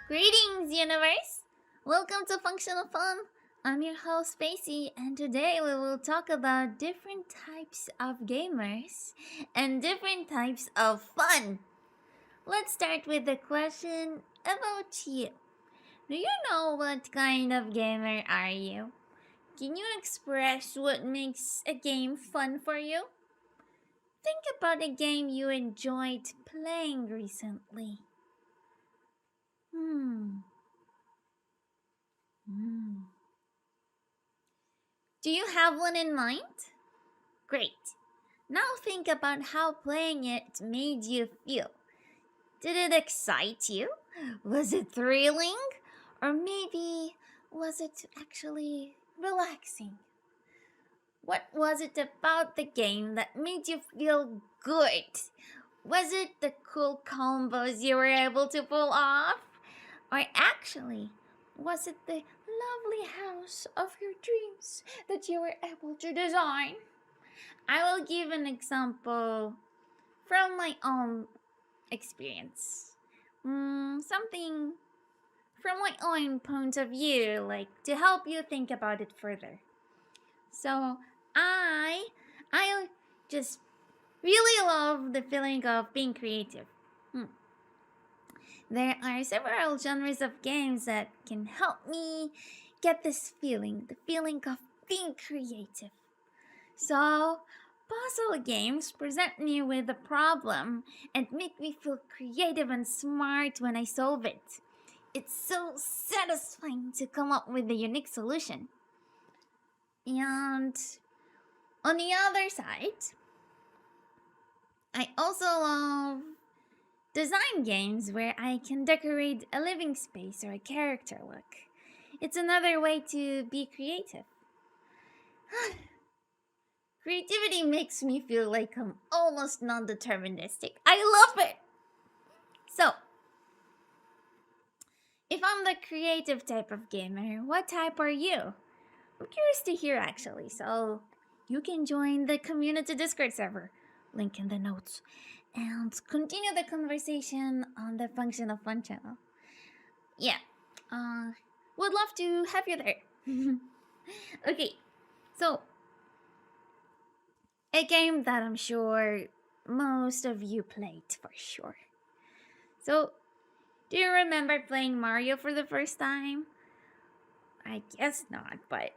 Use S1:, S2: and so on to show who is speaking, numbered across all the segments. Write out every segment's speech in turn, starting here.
S1: Greetings, universe! Welcome to Functional Fun. I'm your host, SpaceC, and today we will talk about different types of gamers and different types of fun. Let's start with the question about you. Do you know what kind of gamer are you? Can you express what makes a game fun for you? Think about a game you enjoyed playing recently. Hmm. Hmm. Do you have one in mind? Great. Now think about how playing it made you feel. Did it excite you? Was it thrilling? Or maybe was it actually relaxing? What was it about the game that made you feel good? Was it the cool combos you were able to pull off? Or actually, was it the lovely house of your dreams that you were able to design? I will give an example from my own experience. Something from my own point of view, like to help you think about it further. So I just really love the feeling of being creative. There are several genres of games that can help me get this feeling, the feeling of being creative. So, puzzle games present me with a problem and make me feel creative and smart when I solve it. It's so satisfying to come up with a unique solution. And on the other side, I also love design games where I can decorate a living space or a character look. It's another way to be creative. Creativity makes me feel like I'm almost non-deterministic. I love it! So, if I'm the creative type of gamer, what type are you? I'm curious to hear actually, so you can join the community Discord server, link in the notes, and continue the conversation on the Function of Fun channel. Yeah, would love to have you there. Okay, so a game that I'm sure most of you played for sure. So, do you remember playing Mario for the first time? I guess not, but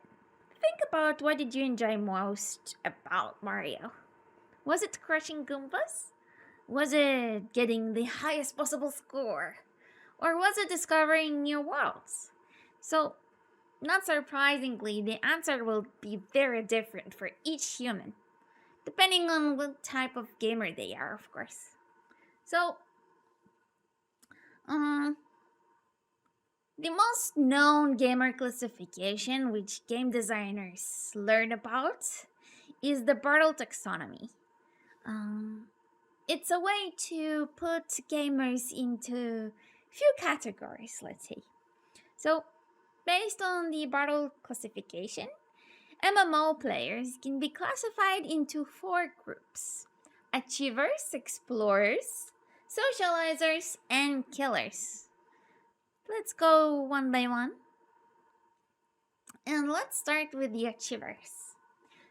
S1: think about what did you enjoy most about Mario? Was it crushing Goombas? Was it getting the highest possible score? Or was it discovering new worlds? So, not surprisingly, the answer will be very different for each human, depending on what type of gamer they are, of course. So, the most known gamer classification which game designers learn about is the Bartle taxonomy. It's a way to put gamers into few categories, let's say. So, based on the Bartle classification, MMO players can be classified into 4 groups: achievers, explorers, socializers, and killers. Let's go one by one. And let's start with the achievers.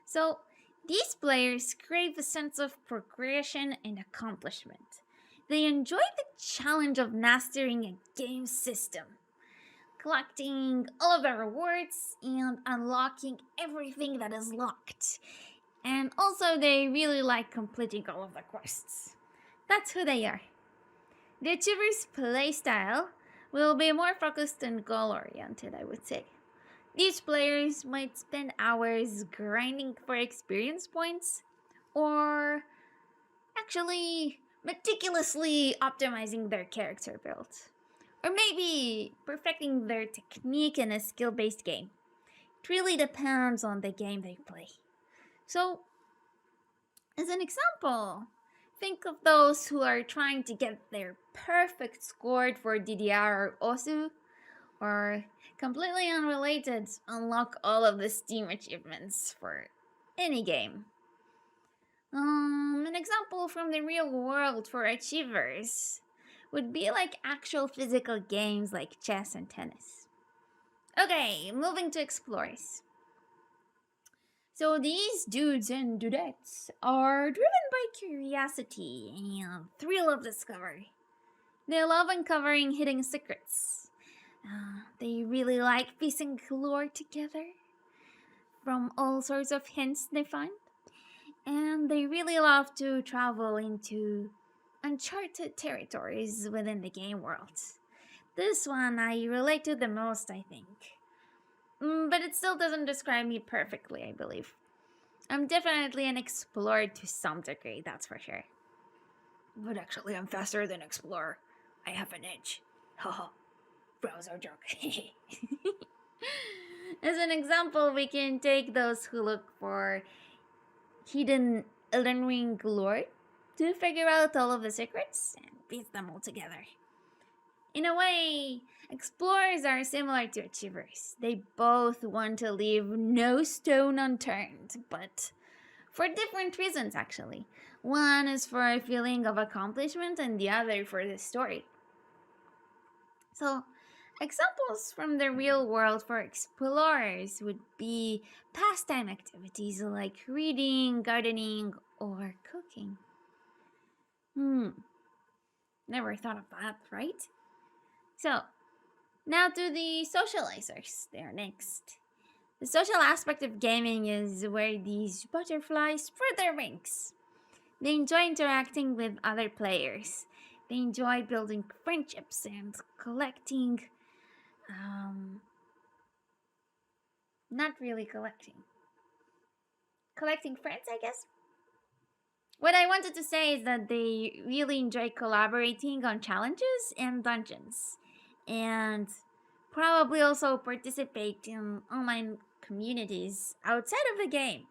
S1: So, these players crave a sense of progression and accomplishment. They enjoy the challenge of mastering a game system, collecting all of the rewards and unlocking everything that is locked. And also, they really like completing all of the quests. That's who they are. The Achiever's playstyle will be more focused and goal oriented, I would say. These players might spend hours grinding for experience points, or actually meticulously optimizing their character build, or maybe perfecting their technique in a skill based game. It really depends on the game they play. So, as an example, think of those who are trying to get their perfect score for DDR or OSU, or completely unrelated, unlock all of the Steam achievements for any game. An example from the real world for achievers would be like actual physical games like chess and tennis. Okay, moving to explorers. So these dudes and dudettes are driven by curiosity and thrill of discovery. They love uncovering hidden secrets. They really like piecing lore together from all sorts of hints they find. And they really love to travel into uncharted territories within the game world. This one I relate to the most, I think. But it still doesn't describe me perfectly, I believe. I'm definitely an explorer to some degree, that's for sure. But actually, I'm faster than explorer. I have an edge. Haha. Browser joke. As an example, we can take those who look for hidden Elden Ring lore to figure out all of the secrets and piece them all together. In a way, explorers are similar to achievers. They both want to leave no stone unturned, but for different reasons, actually. One is for a feeling of accomplishment, and the other for the story. So, examples from the real world for explorers would be pastime activities like reading, gardening, or cooking. Never thought of that, right? So, now to the socializers. They're next. The social aspect of gaming is where these butterflies spread their wings. They enjoy interacting with other players. They enjoy building friendships and collecting. Not really collecting. Collecting friends, I guess. What I wanted to say is that they really enjoy collaborating on challenges and dungeons. And probably also participate in online communities outside of the game.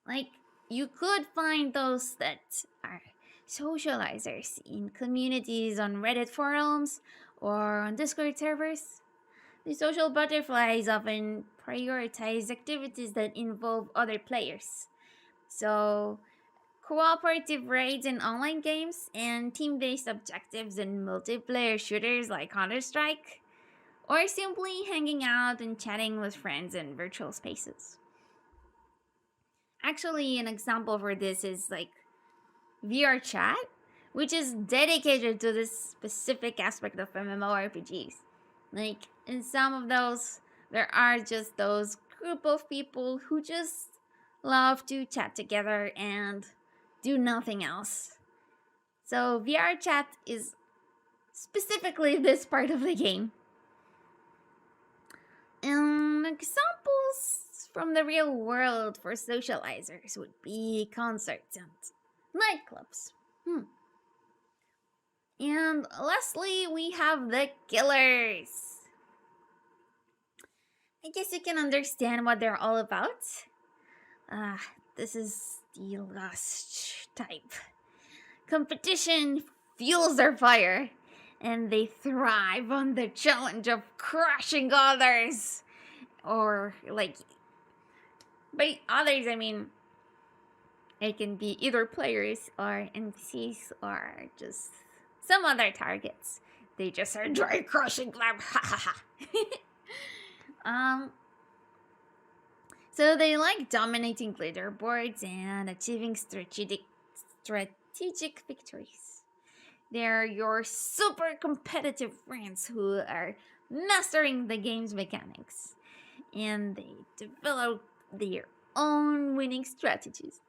S1: Like, you could find those that are socializers in communities on Reddit forums or on Discord servers. The social butterflies often prioritize activities that involve other players. So, cooperative raids in online games and team based objectives in multiplayer shooters like Counter-Strike, or simply hanging out and chatting with friends in virtual spaces. Actually, an example for this is like VR chat, which is dedicated to this specific aspect of MMORPGs. Like, in some of those, there are just those group of people who just love to chat together and do nothing else. So, VR chat is specifically this part of the game. Examples from the real world for socializers would be concerts and nightclubs. And lastly, we have the killers. I guess you can understand what they're all about. This is the last type. Competition fuels their fire, and they thrive on the challenge of crushing others. Or, like, by others, I mean, it can be either players or NPCs or just some other targets. They just enjoy crushing them. So they like dominating leaderboards and achieving strategic victories. They're your super competitive friends who are mastering the game's mechanics, and they develop their own winning strategies.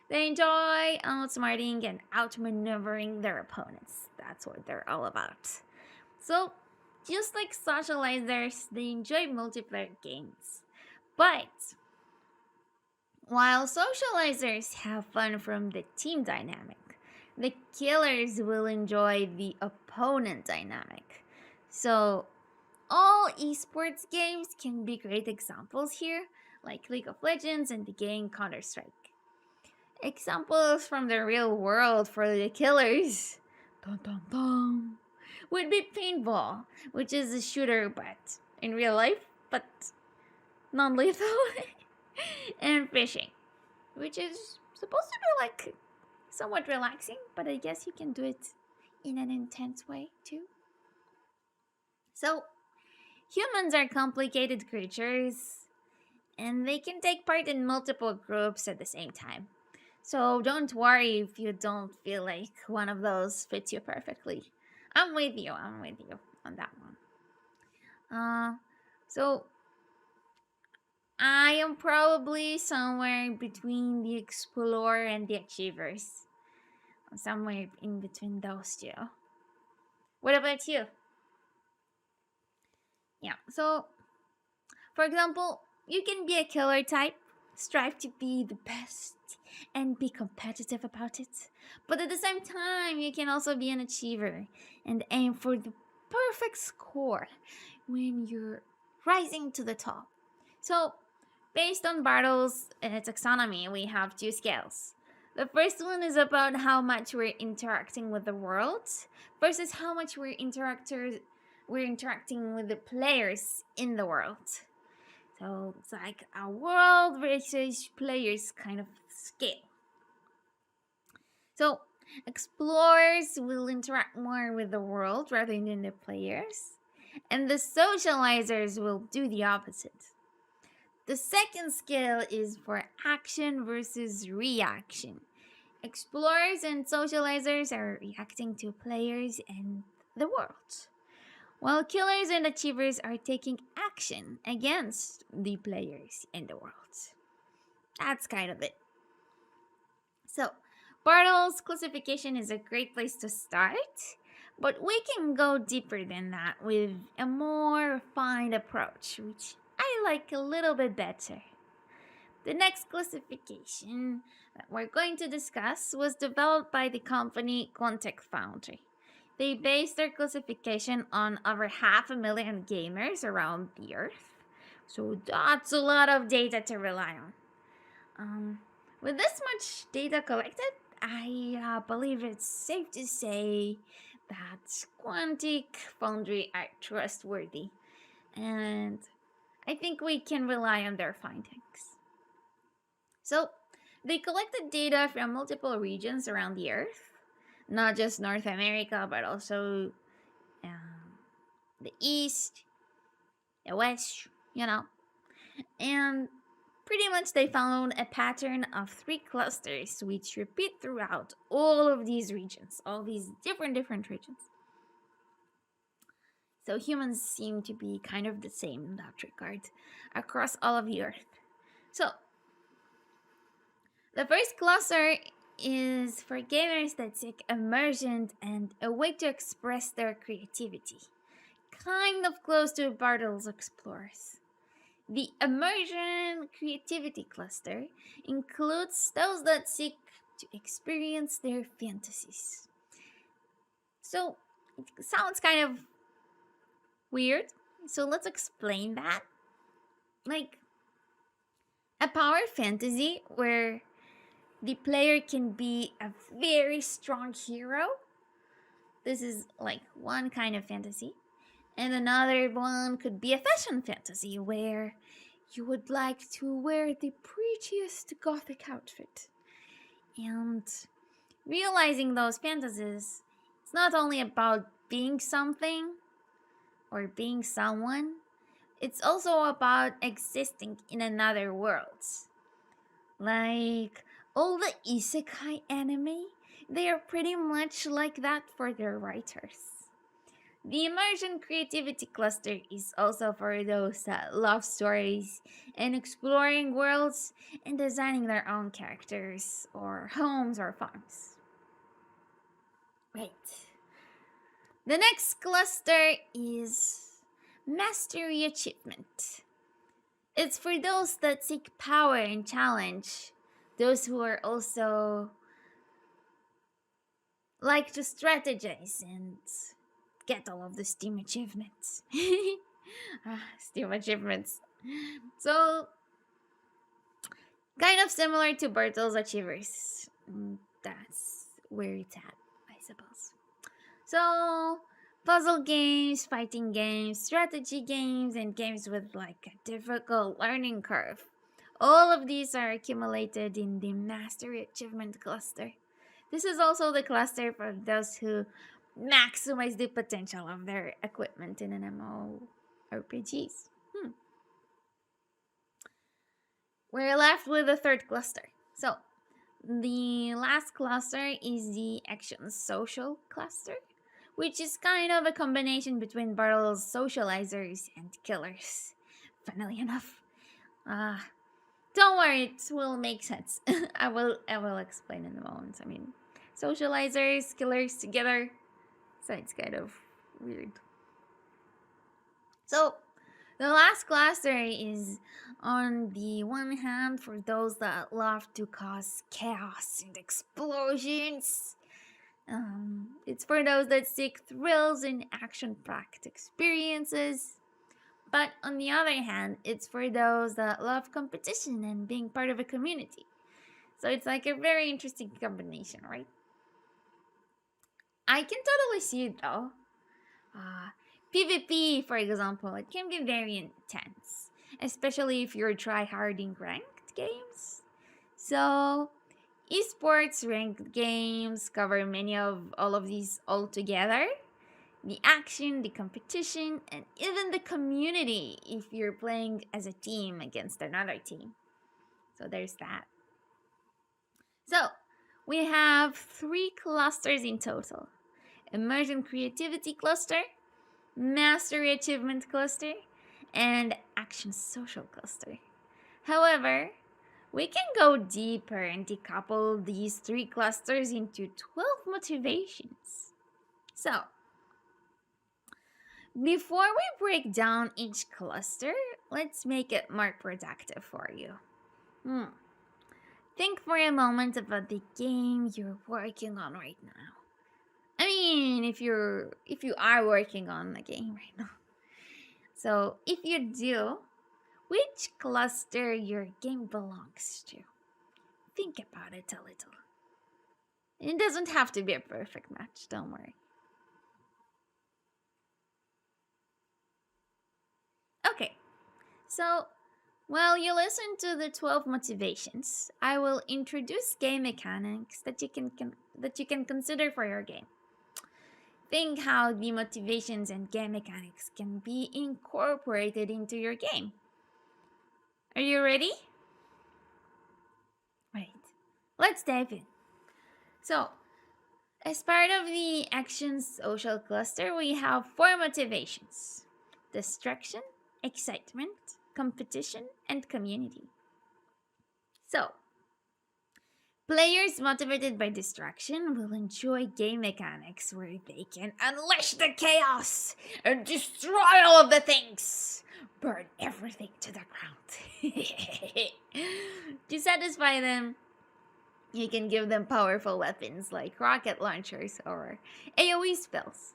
S1: They enjoy outsmarting and outmaneuvering their opponents. That's what they're all about. So, just like socializers, they enjoy multiplayer games. But while socializers have fun from the team dynamic, the killers will enjoy the opponent dynamic. So, all esports games can be great examples here, like League of Legends and the game Counter-Strike. Examples from the real world for the killers would be paintball, which is a shooter but in real life, but non-lethal, and fishing, which is supposed to be like somewhat relaxing, but I guess you can do it in an intense way, too. So, humans are complicated creatures, and they can take part in multiple groups at the same time. So, don't worry if you don't feel like one of those fits you perfectly. I'm with you on that one. So I am probably somewhere between the explorer and the achievers. Somewhere in between those two. What about you? Yeah, so for example, you can be a killer type, strive to be the best, and be competitive about it. But at the same time, you can also be an achiever and aim for the perfect score when you're rising to the top. So, based on Bartle's taxonomy, we have two scales. The first one is about how much we're interacting with the world versus how much we're interacting with the players in the world. So it's like a world versus players kind of scale. So explorers will interact more with the world rather than the players, and the socializers will do the opposite. The second scale is for action versus reaction. Explorers and socializers are reacting to players and the world, while killers and achievers are taking action against the players and the world. That's kind of it. So, Bartle's classification is a great place to start, but we can go deeper than that with a more refined approach, which I like a little bit better. The next classification that we're going to discuss was developed by the company Quantic Foundry. They based their classification on over 500,000 gamers around the Earth, so that's a lot of data to rely on. With this much data collected, I believe it's safe to say that Quantic Foundry are trustworthy, and I think we can rely on their findings. So, they collected data from multiple regions around the Earth, not just North America, but also the East, the West, and pretty much they found a pattern of 3 clusters which repeat throughout all of these regions, all these different regions. So humans seem to be kind of the same in that regard across all of the Earth. So the first cluster is for gamers that seek immersion and a way to express their creativity, kind of close to Bartle's explorers. The Immersion-Creativity cluster includes those that seek to experience their fantasies. So, it sounds kind of weird, so let's explain that. Like, a power fantasy where the player can be a very strong hero. This is like one kind of fantasy. And another one could be a fashion fantasy where you would like to wear the prettiest gothic outfit. And realizing those fantasies, it's not only about being something or being someone, it's also about existing in another world. Like all the isekai anime, they are pretty much like that for their writers. The Immersion-Creativity cluster is also for those that love stories and exploring worlds and designing their own characters or homes or farms. Right. The next cluster is Mastery Achievement. It's for those that seek power and challenge, those who are also like to strategize and get all of the Steam achievements. Steam achievements. So, kind of similar to Bartle's Achievers. That's where it's at, I suppose. So, puzzle games, fighting games, strategy games, and games with like a difficult learning curve. All of these are accumulated in the Mastery Achievement cluster. This is also the cluster for those who maximize the potential of their equipment in MMORPGs. We're left with the third cluster. So, the last cluster is the action social cluster, which is kind of a combination between Bartle's socializers and killers. Funnily enough. Don't worry, it will make sense. I will explain in a moment. I mean, socializers, killers together. So it's kind of weird. So the last cluster is, on the one hand, for those that love to cause chaos and explosions. It's for those that seek thrills and action-packed experiences. But on the other hand, it's for those that love competition and being part of a community. So it's like a very interesting combination, right? I can totally see it though. PvP, for example, it can be very intense, especially if you're tryharding ranked games. So, esports ranked games cover many of all of these all together. The action, the competition, and even the community if you're playing as a team against another team. So there's that. So, we have 3 clusters in total. Immersion-Creativity cluster, Mastery Achievement cluster, and Action Social cluster. However, we can go deeper and decouple these 3 clusters into 12 motivations. So, before we break down each cluster, let's make it more productive for you. Think for a moment about the game you're working on right now. I mean, if you are working on a game right now. So, if you do, which cluster your game belongs to? Think about it a little. It doesn't have to be a perfect match, don't worry. Okay, so while you listen to the 12 motivations, I will introduce game mechanics that you can consider for your game. Think how the motivations and game mechanics can be incorporated into your game. Are you ready? Right, let's dive in. So, as part of the action social cluster, we have 4 motivations: distraction, excitement, competition, and community. So, players motivated by distraction will enjoy game mechanics where they can unleash the chaos and destroy all of the things, burn everything to the ground. To satisfy them, you can give them powerful weapons like rocket launchers or AoE spells.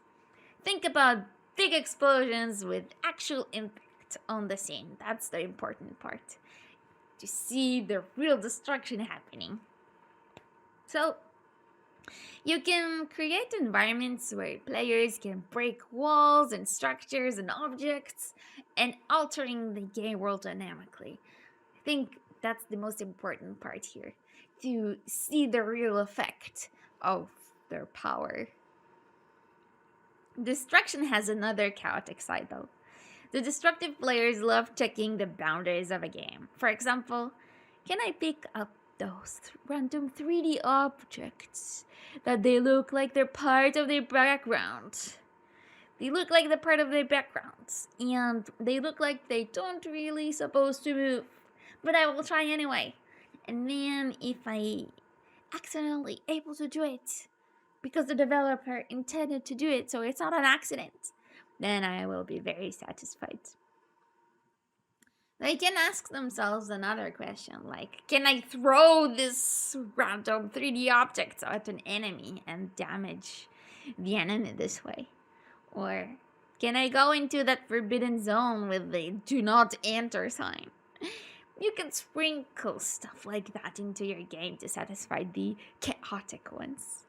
S1: Think about big explosions with actual impact on the scene. That's the important part. To see the real destruction happening. So, you can create environments where players can break walls and structures and objects and altering the game world dynamically. I think that's the most important part here, to see the real effect of their power. Destruction has another chaotic side though. The destructive players love checking the boundaries of a game. For example, can I pick up those random 3D objects that they look like they're part of their background? They look like they're part of their backgrounds, and they look like they don't really supposed to move, but I will try anyway. And then if I accidentally able to do it, because the developer intended to do it, so it's not an accident, then I will be very satisfied. They can ask themselves another question, like, can I throw this random 3D object at an enemy and damage the enemy this way? Or can I go into that forbidden zone with the do not enter sign? You can sprinkle stuff like that into your game to satisfy the chaotic ones.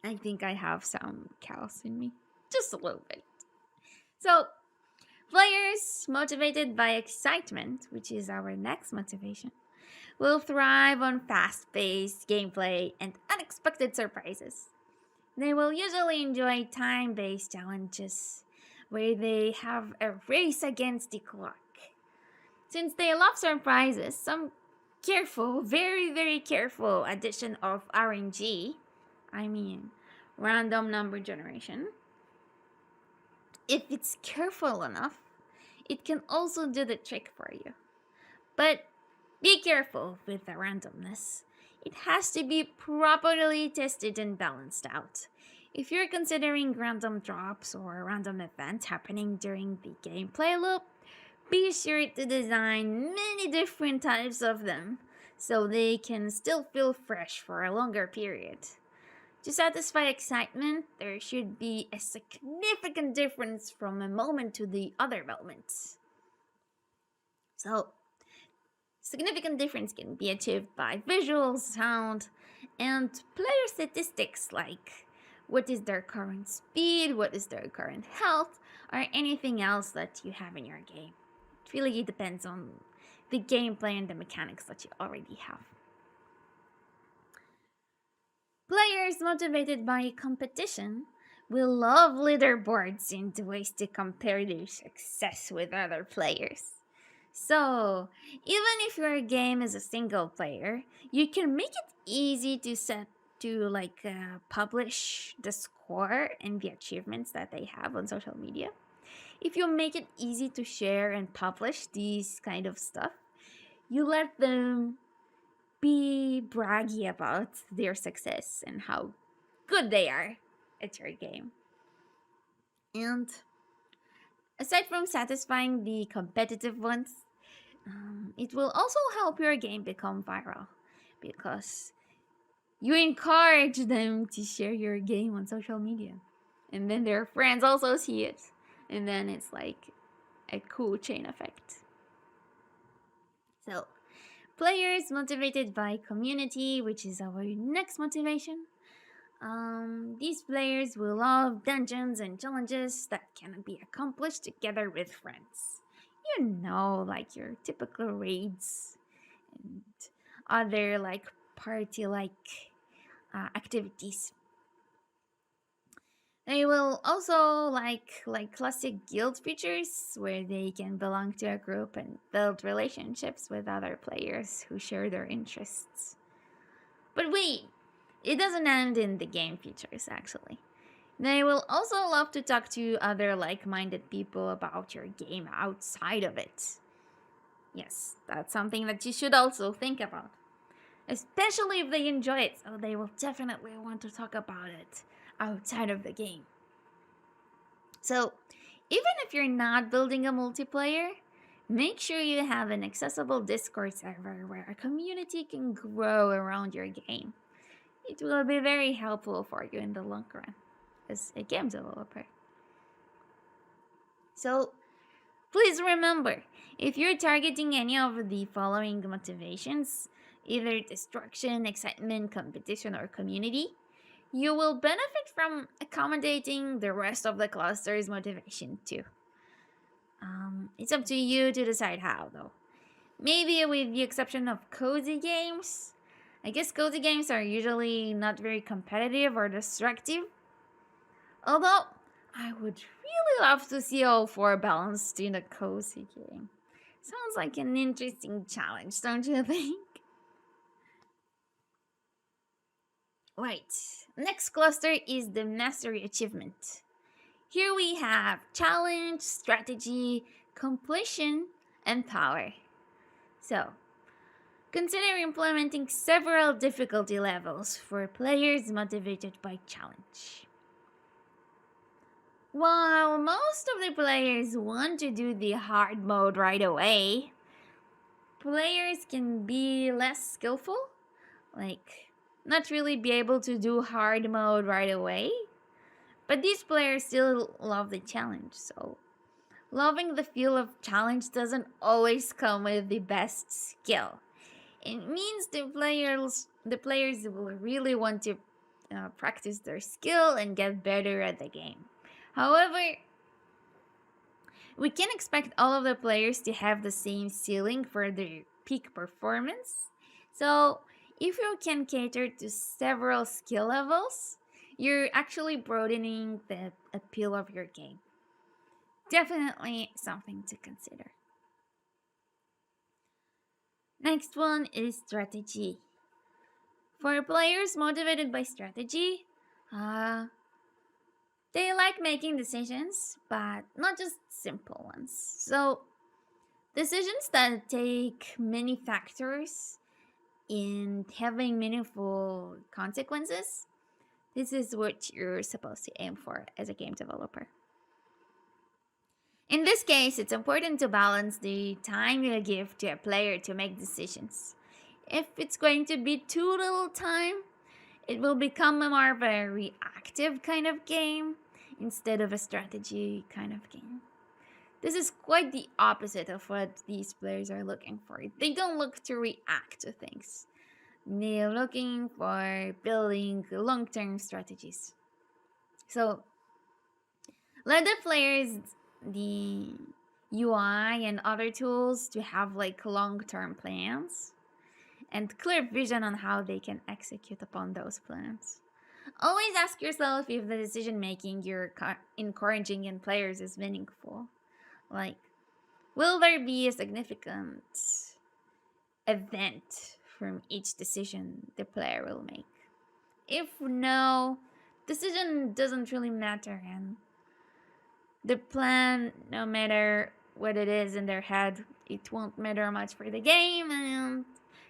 S1: I think I have some chaos in me. Just a little bit. So, players motivated by excitement, which is our next motivation, will thrive on fast-paced gameplay and unexpected surprises. They will usually enjoy time-based challenges where they have a race against the clock. Since they love surprises, some careful, very, very careful addition of RNG, I mean random number generation, if it's careful enough, it can also do the trick for you. But be careful with the randomness. It has to be properly tested and balanced out. If you're considering random drops or random events happening during the gameplay loop, be sure to design many different types of them so they can still feel fresh for a longer period. To satisfy excitement, there should be a significant difference from a moment to the other moment. So, significant difference can be achieved by visual, sound, and player statistics like what is their current speed, what is their current health, or anything else that you have in your game. It really depends on the gameplay and the mechanics that you already have. Players motivated by competition will love leaderboards and ways to compare their success with other players. So, even if your game is a single player, you can make it easy to publish the score and the achievements that they have on social media. If you make it easy to share and publish these kind of stuff, you let them be braggy about their success and how good they are at your game. And aside from satisfying the competitive ones, it will also help your game become viral because you encourage them to share your game on social media. And then their friends also see it. And then it's like a cool chain effect. So, players motivated by community, which is our next motivation. These players will love dungeons and challenges that can be accomplished together with friends. You know, like your typical raids and other like party-like activities. They will also like classic guild features where they can belong to a group and build relationships with other players who share their interests. But wait, it doesn't end in the game features actually. They will also love to talk to other like-minded people about your game outside of it. Yes, that's something that you should also think about. Especially if they enjoy it, so they will definitely want to talk about it outside of the game. So, even if you're not building a multiplayer, make sure you have an accessible Discord server where a community can grow around your game. It will be very helpful for you in the long run as a game developer. So, please remember, if you're targeting any of the following motivations, either destruction, excitement, competition, or community, you will benefit from accommodating the rest of the cluster's motivation too. It's up to you to decide how, though. Maybe with the exception of cozy games. I guess cozy games are usually not very competitive or destructive. Although, I would really love to see all four balanced in a cozy game. Sounds like an interesting challenge, don't you think? Right, next cluster is the mastery achievement. Here we have challenge, strategy, completion, and power. So, consider implementing several difficulty levels for players motivated by challenge. While most of the players want to do the hard mode right away, players can be less skillful, like not really be able to do hard mode right away. But these players still love the challenge, so loving the feel of challenge doesn't always come with the best skill. It means the players will really want to practice their skill and get better at the game. However, we can't expect all of the players to have the same ceiling for their peak performance. So, if you can cater to several skill levels, you're actually broadening the appeal of your game. Definitely something to consider. Next one is strategy. For players motivated by strategy, uh, they like making decisions, but not just simple ones. So, decisions that take many factors and having meaningful consequences, this is what you're supposed to aim for as a game developer. In this case, it's important to balance the time you give to a player to make decisions. If it's going to be too little time, it will become more of a reactive kind of game instead of a strategy kind of game. This is quite the opposite of what these players are looking for. They don't look to react to things. They're looking for building long-term strategies. So let the players the UI and other tools to have like long-term plans and clear vision on how they can execute upon those plans. Always ask yourself if the decision making you're encouraging in players is meaningful. Like, will there be a significant event from each decision the player will make? If no, decision doesn't really matter, and the plan, no matter what it is in their head, it won't matter much for the game, and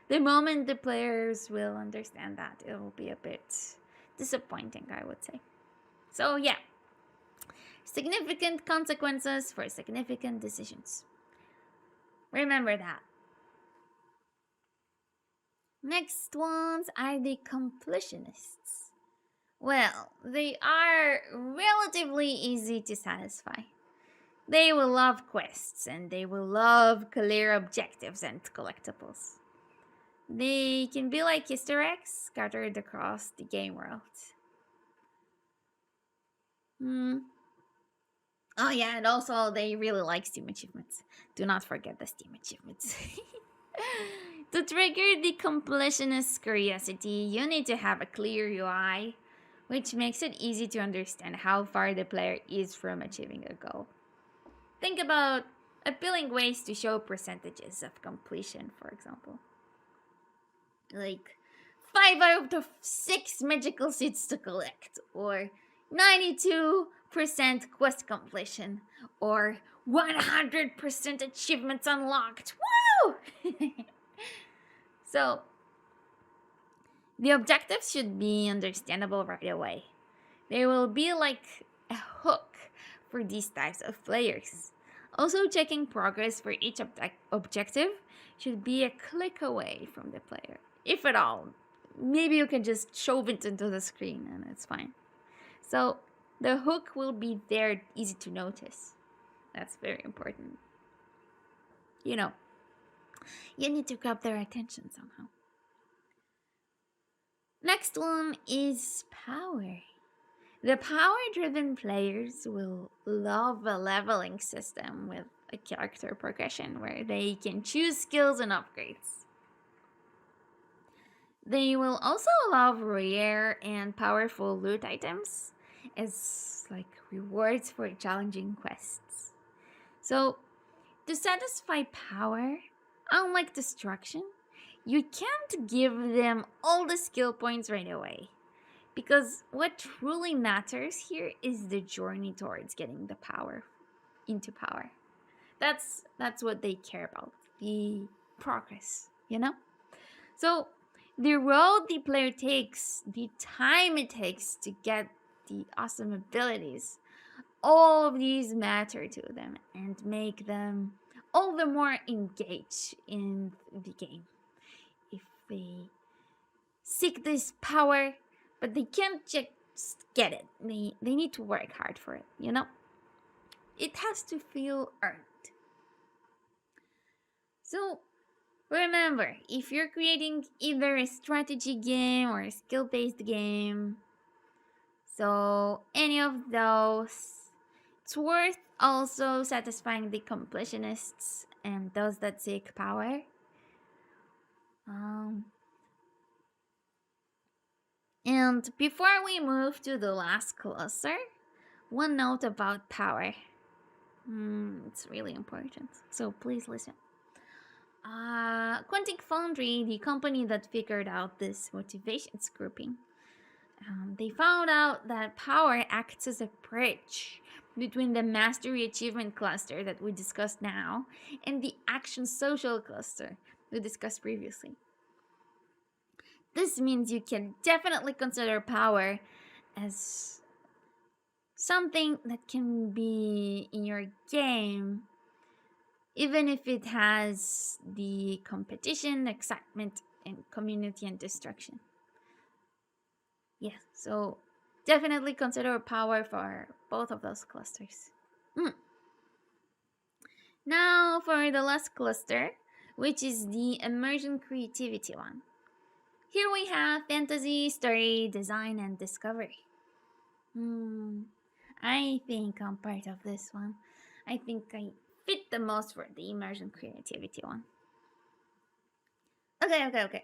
S1: the moment the players will understand that, it will be a bit disappointing, I would say. So yeah, significant consequences for significant decisions. Remember that. Next ones are the completionists. Well, they are relatively easy to satisfy. They will love quests and they will love clear objectives and collectibles. They can be like Easter eggs scattered across the game world. Oh yeah, and also they really like Steam achievements. Do not forget the Steam achievements. To trigger the completionist curiosity, you need to have a clear UI, which makes it easy to understand how far the player is from achieving a goal. Think about appealing ways to show percentages of completion, for example. Like 5 out of 6 magical seeds to collect, or 92% quest completion, or 100% achievements unlocked. Woo! So, the objectives should be understandable right away. They will be like a hook for these types of players. Also, checking progress for each objective should be a click away from the player, if at all. Maybe you can just shove it into the screen and it's fine. So, the hook will be there, easy to notice. That's very important. You know, you need to grab their attention somehow. Next one is power. The power-driven players will love a leveling system with a character progression where they can choose skills and upgrades. They will also love rare and powerful loot items as like rewards for challenging quests. So, to satisfy power, unlike destruction, you can't give them all the skill points right away. Because what truly matters here is the journey towards getting the power into power. That's what they care about. The progress, you know? So the road the player takes, the time it takes to get the awesome abilities, all of these matter to them and make them all the more engaged in the game. If they seek this power, but they can't just get it. They need to work hard for it, you know? It has to feel earned. So remember, if you're creating either a strategy game or a skill-based game, so any of those, it's worth also satisfying the completionists and those that seek power. And before we move to the last cluster, one note about power. It's really important, so please listen. Quantic Foundry, the company that figured out this motivations grouping, they found out that power acts as a bridge between the mastery achievement cluster that we discussed now and the action social cluster we discussed previously. This means you can definitely consider power as something that can be in your game, even if it has the competition, excitement, and community and destruction. Yes, so definitely consider power for both of those clusters. Now for the last cluster, which is the Immersion-Creativity one. Here we have fantasy, story, design, and discovery. I think I'm part of this one. I think I fit the most for the Immersion-Creativity one. Okay.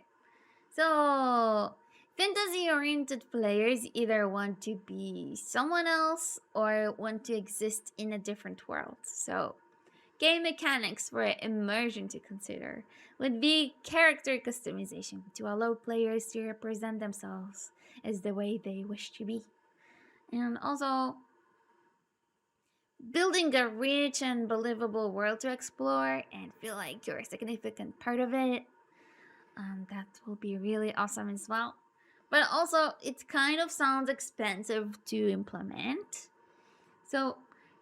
S1: So, fantasy-oriented players either want to be someone else or want to exist in a different world. So, game mechanics for immersion to consider would be character customization to allow players to represent themselves as the way they wish to be. And also, building a rich and believable world to explore and feel like you're a significant part of it. That will be really awesome as well. But also, it kind of sounds expensive to implement. So,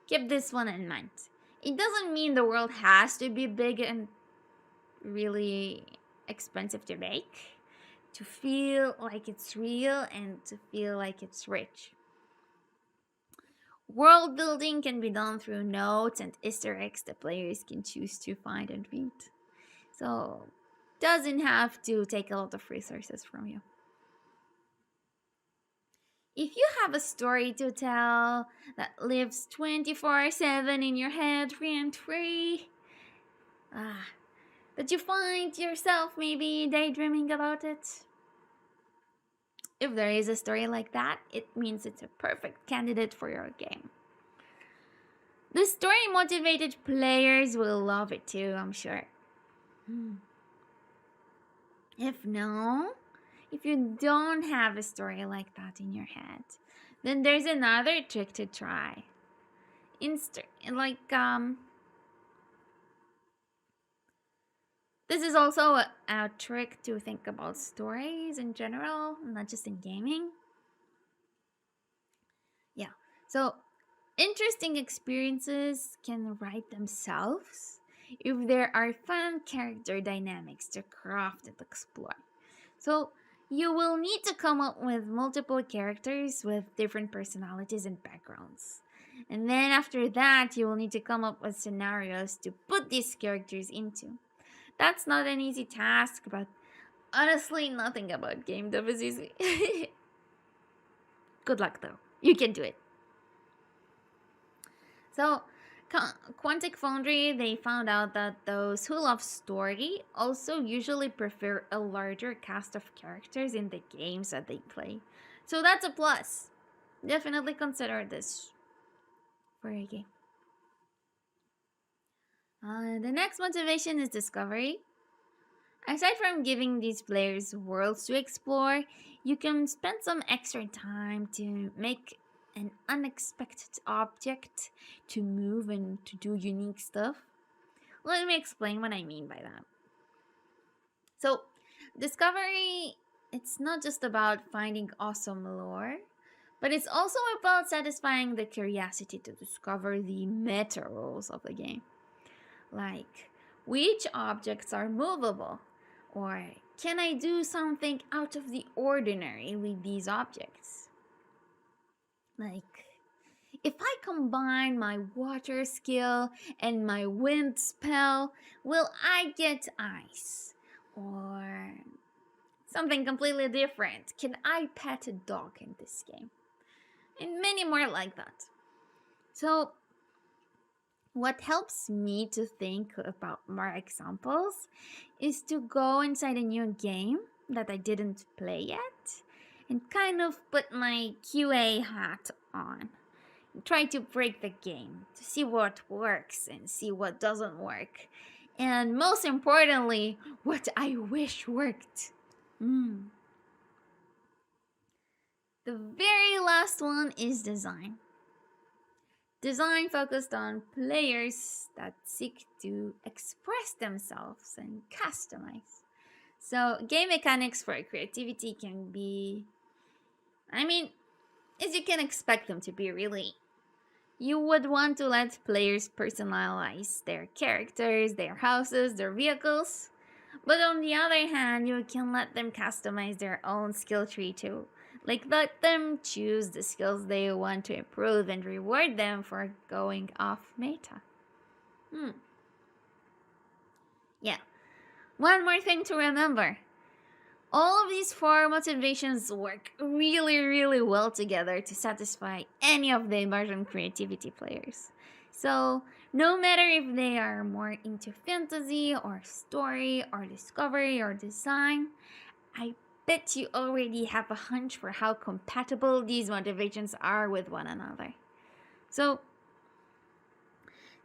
S1: keep this one in mind. It doesn't mean the world has to be big and really expensive to make, to feel like it's real and to feel like it's rich. World building can be done through notes and Easter eggs that players can choose to find and read. So, doesn't have to take a lot of resources from you. If you have a story to tell that lives 24/7 in your head rent free, but you find yourself maybe daydreaming about it, if there is a story like that, it means it's a perfect candidate for your game. The story motivated players will love it too, I'm sure. If you don't have a story like that in your head, then there's another trick to try. This is also a trick to think about stories in general, not just in gaming. Yeah, so interesting experiences can write themselves if there are fun character dynamics to craft and explore. So you will need to come up with multiple characters with different personalities and backgrounds. And then after that, you will need to come up with scenarios to put these characters into. That's not an easy task, but honestly, nothing about game dev is easy. Good luck though. You can do it. So, Quantic Foundry, they found out that those who love story also usually prefer a larger cast of characters in the games that they play. So that's a plus. Definitely consider this for a game. The next motivation is discovery. Aside from giving these players worlds to explore, you can spend some extra time to make an unexpected object to move and to do unique stuff. Let me explain what I mean by that. So, discovery, it's not just about finding awesome lore, but it's also about satisfying the curiosity to discover the meta rules of the game. Like, which objects are movable? Or can I do something out of the ordinary with these objects? Like, if I combine my water skill and my wind spell, will I get ice? Or something completely different. Can I pet a dog in this game? And many more like that. So, what helps me to think about more examples is to go inside a new game that I didn't play yet and kind of put my QA hat on. Try to break the game to see what works and see what doesn't work. And most importantly, what I wish worked. The very last one is design. Design focused on players that seek to express themselves and customize. So, game mechanics for creativity can be, as you can expect them to be, really. You would want to let players personalize their characters, their houses, their vehicles. But on the other hand, you can let them customize their own skill tree too. Like, let them choose the skills they want to improve and reward them for going off meta. Yeah. One more thing to remember. All of these four motivations work really, really well together to satisfy any of the Immersion-Creativity players. So, no matter if they are more into fantasy or story or discovery or design, I bet you already have a hunch for how compatible these motivations are with one another. So,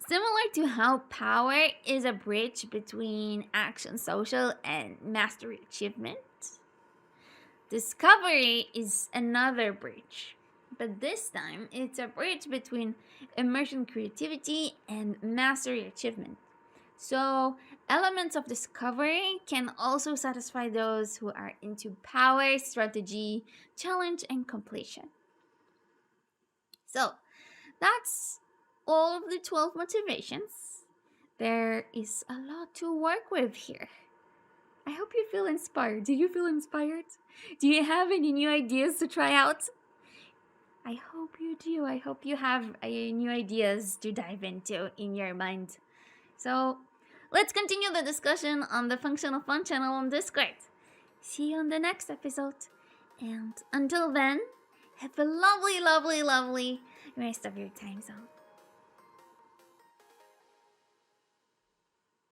S1: similar to how power is a bridge between action social and mastery achievement, discovery is another bridge. But this time, it's a bridge between immersion creativity and mastery achievement. So, elements of discovery can also satisfy those who are into power, strategy, challenge, and completion. So, that's all of the 12 motivations. There is a lot to work with here. I hope you feel inspired. Do you feel inspired? Do you have any new ideas to try out? I hope you do. I hope you have new ideas to dive into in your mind. So, let's continue the discussion on the Functional Fun channel on Discord. See you on the next episode. And until then, have a lovely, lovely, lovely rest of your time zone.